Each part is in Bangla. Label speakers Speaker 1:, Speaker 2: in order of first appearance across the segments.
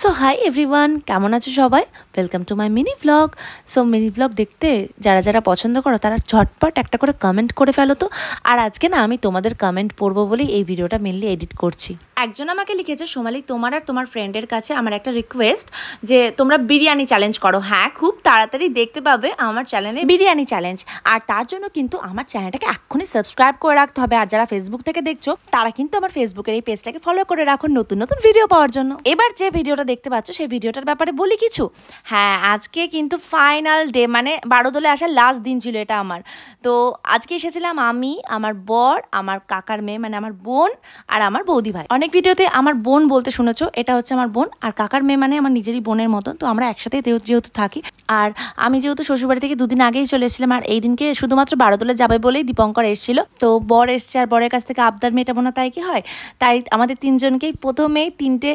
Speaker 1: সো হাই এভরিওয়ান, কেমন আছো সবাই? Welcome to my mini blog. So mini blog দেখতে যারা যারা পছন্দ করো তারা ঝটপট একটা করে কমেন্ট করে ফেলো তো। আর আজকে না আমি তোমাদের কমেন্ট পড়বো বলেই এই ভিডিওটা মেনলি এডিট করছি। একজন আমাকে লিখেছে, সোমালি তোমার আর তোমার ফ্রেন্ডের কাছে আমার একটা রিকোয়েস্ট যে তোমরা বিরিয়ানি চ্যালেঞ্জ করো। হ্যাঁ, খুব তাড়াতাড়ি দেখতে পাবে আমার চ্যানেলে বিরিয়ানি চ্যালেঞ্জ। আর তার জন্য কিন্তু আমার চ্যানেলটাকে এক্ষুনি সাবস্ক্রাইব করে রাখতে হবে। আর যারা ফেসবুক থেকে দেখছো তারা কিন্তু আমার ফেসবুকের এই পেজটাকে ফলো করে রাখো নতুন নতুন ভিডিও পাওয়ার জন্য। এবার যে ভিডিওটা দেখতে পাচ্ছ সেই ভিডিওটার ব্যাপারে বলি কিছু। হ্যাঁ, আজকে কিন্তু ফাইনাল ডে, মানে বারোদোলে আসার লাস্ট দিন ছিল এটা আমার। তো আজকে এসেছিলাম আমি, আমার বর, আমার কাকার মেয়ে মানে আমার বোন, আর আমার বৌদি ভাই। অনেক ভিডিওতে আমার বোন বলতে শুনেছো, এটা হচ্ছে আমার বোন। আর কাকার মেয়ে মানে আমার নিজেরই বোনের মতন। তো আমরা একসাথে যেহেতু থাকি, আর আমি যেহেতু শ্বশুরবাড়ি থেকে দুদিন আগেই চলে এসেছিলাম, আর এই দিনকে শুধুমাত্র বারোদোলে যাবে বলেই দীপঙ্কর এসেছিল। তো বর এসছে, আর বরের কাছ থেকে আবদার মেটাবো না তাই কি হয়। তাই আমাদের তিনজনকেই প্রথমেই তিনটে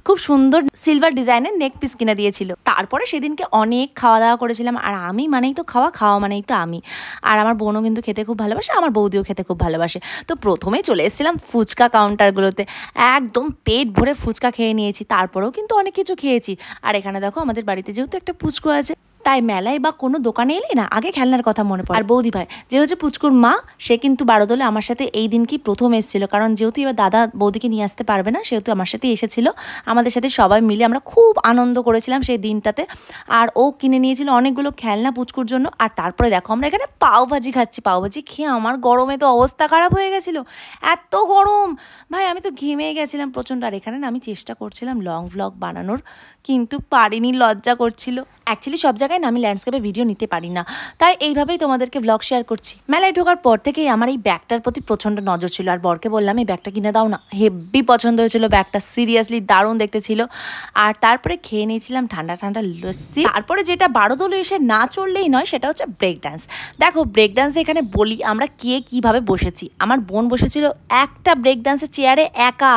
Speaker 1: খুব সুন্দর সিলভার ডিজাইনের নেক পিস কিনে দিয়েছিল। তারপরে সেদিনকে অনেক খাওয়া দাওয়া করেছিলাম। আর আমি মানেই তো খাওয়া মানেই তো আমি। আর আমার বোনও কিন্তু খেতে খুব ভালোবাসে, আমার বৌদিও খেতে খুব ভালোবাসে। তো প্রথমেই চলে এসেছিলাম ফুচকা কাউন্টারগুলোতে, একদম পেট ভরে ফুচকা খেয়ে নিয়েছি। তারপরেও কিন্তু অনেক কিছু খেয়েছি। আর এখানে দেখো আমাদের বাড়িতে যেহেতু একটা পুচকু আছে, তাই মেলায় বা কোনো দোকানে এলে না আগে খেলনার কথা মনে পড়ে। আর বৌদি ভাই যে হচ্ছে পুচকুর মা, সে কিন্তু বারোদোলে আমার সাথে এই দিনকেই প্রথম এসেছিল। কারণ যেহেতু এবার দাদা বৌদিকে নিয়ে আসতে পারবে না, সেহেতু আমার সাথে এসেছিল। আমাদের সাথে সবাই মিলে আমরা খুব আনন্দ করেছিলাম সেই দিনটাতে। আর ও কিনে নিয়েছিল অনেকগুলো খেলনা পুচকুর জন্য। আর তারপরে দেখো আমরা এখানে পাওভাজি খাচ্ছি। পাওভাজি খেয়ে আমার গরমে তো অবস্থা খারাপ হয়ে গেছিলো, এত গরম ভাই, আমি তো ঘেমে গেছিলাম প্রচণ্ড। আর এখানে না আমি চেষ্টা করছিলাম লং ভ্লগ বানানোর, কিন্তু পারিনি, লজ্জা করছিল। অ্যাকচুয়ালি সব জায়গায় না আমি ল্যান্ডস্কেপে ভিডিও নিতে পারি না, তাই এইভাবেই তোমাদেরকে ব্লগ শেয়ার করছি। মেলায় ঢোকার পর থেকেই আমার এই ব্যাগটার প্রতি প্রচণ্ড নজর ছিল। আর বরকে বললাম এই ব্যাগটা কিনে দাও না, হেভি পছন্দ হয়েছিল ব্যাগটা, সিরিয়াসলি দারুণ দেখতে ছিল। আর তারপরে খেয়ে নিয়েছিলাম ঠান্ডা ঠান্ডা লস্যি। তারপরে যেটা বারোদোলে এসে না চললেই নয়, সেটা হচ্ছে ব্রেক ডান্স। দেখো ব্রেক ডান্সে এখানে বলি আমরা কে কীভাবে বসেছি। আমার বোন বসেছিল একটা ব্রেক ডান্সের চেয়ারে একা,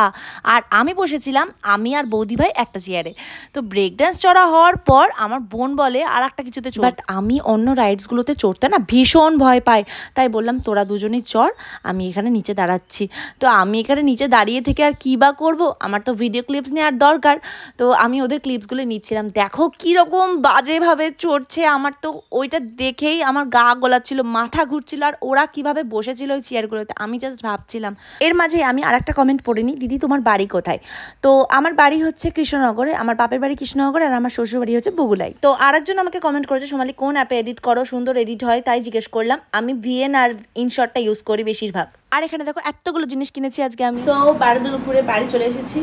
Speaker 1: আর আমি বসেছিলাম, আমি আর বৌদি ভাই একটা চেয়ারে। তো ব্রেক ডান্স চড়া হওয়ার পর আমার বোন বলে আর একটা কিছুতে চড়, বাট আমি অন্য রাইডসগুলোতে চড়তে না ভীষণ ভয় পাই। তাই বললাম তোরা দুজনেই চড়, আমি এখানে নিচে দাঁড়াচ্ছি। তো আমি এখানে নিচে দাঁড়িয়ে থেকে আর কী বা করবো, আমার তো ভিডিও ক্লিপস নেওয়ার দরকার। তো আমি ওদের ক্লিপসগুলো নিচ্ছিলাম। দেখো কীরকম বাজেভাবে চড়ছে, আমার তো ওইটা দেখেই আমার গা গোলাচ্ছিল, মাথা ঘুরছিল। আর ওরা কীভাবে বসেছিল ওই চেয়ারগুলোতে আমি জাস্ট ভাবছিলাম। এর মাঝে আমি আর একটা কমেন্ট পড়িনি, দিদি তোমার বাড়ি কোথায়? তো আমার বাড়ি হচ্ছে কৃষ্ণনগরে, আমার বাপের বাড়ি কৃষ্ণনগরে, আর আমার শ্বশুর বাড়ি হচ্ছে বগুলাই। তো আরেকজন আমাকে কমেন্ট করেছে, সোমালি কোন অ্যাপে এডিট করো, সুন্দর এডিট হয়, তাই জিজ্ঞেস করলাম। আমি ভিএন আর ইনশটটা ইউজ করি বেশিরভাগ। আর এখানে দেখো এতগুলো জিনিস কিনেছি আজকে আমি। সো বারোদোলে ঘুরে বাড়ি চলে এসেছি।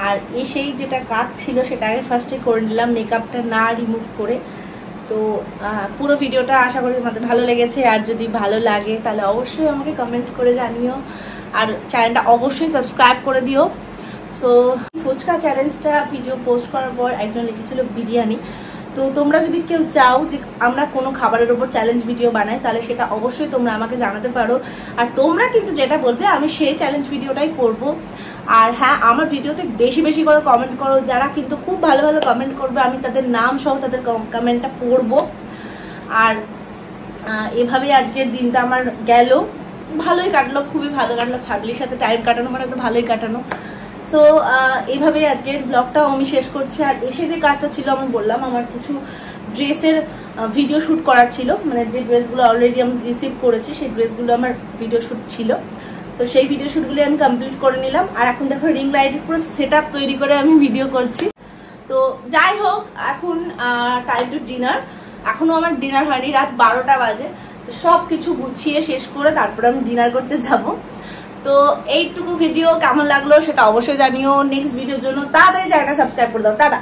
Speaker 1: আর এসেই যেটা কাজ ছিল সেটা আগে ফার্স্টে করে নিলাম, মেকআপটা না রিমুভ করে। তো পুরো ভিডিওটা আশা করি তোমাদের ভালো লেগেছে। আর যদি ভালো লাগে তাহলে অবশ্যই আমাকে কমেন্ট করে জানিও, আর চ্যানেলটা অবশ্যই সাবস্ক্রাইব করে দিও। সো ফুচকা চ্যালেঞ্জটা ভিডিও পোস্ট করার পর একজন লিখেছিল বিরিয়ানি। তো তোমরা যদি কেউ চাও যে আমরা কোনো খাবারের ওপর চ্যালেঞ্জ ভিডিও বানাই, তাহলে সেটা অবশ্যই তোমরা আমাকে জানাতে পারো। আর তোমরা কিন্তু যেটা বলবে আমি সেই চ্যালেঞ্জ ভিডিওটাই করব। আর হ্যাঁ, আমার ভিডিওতে বেশি বেশি করে কমেন্ট করো। যারা কিন্তু খুব ভালো ভালো কমেন্ট করবে আমি তাদের নাম সহ তাদের কমেন্টটা পড়বো। আর এভাবেই আজকের দিনটা আমার গেল, ভালোই কাটলো, খুবই ভালো কাটলো। ফ্যামিলির সাথে টাইম কাটানো মানে তো ভালোই কাটানো। সো এইভাবেই আজকের ব্লগটাও আমি শেষ করছি। আর এসে যে কাজটা ছিল আমি বললাম, আমার কিছু ড্রেসের ভিডিও শ্যুট করার ছিল, মানে যে ড্রেসগুলো অলরেডি আমি রিসিভ করেছি সেই ড্রেসগুলো আমার ভিডিও শ্যুট ছিল। তো সেই ভিডিও শ্যুটগুলি আমি কমপ্লিট করে নিলাম। আর এখন দেখো রিং লাইটের পুরো সেট আপ তৈরি করে আমি ভিডিও করছি। তো যাই হোক, এখন টাইম টু ডিনার। এখনো আমার ডিনার হয়নি, রাত 12টা বাজে। তো সব কিছু গুছিয়ে শেষ করে তারপরে আমি ডিনার করতে যাব। তো এইটুকু ভিডিও কেমন লাগলো সেটা অবশ্যই জানিও। নেক্সট ভিডিওর জন্য তাড়াতাড়ি চ্যানেলটা সাবস্ক্রাইব করে দাও। টাটা।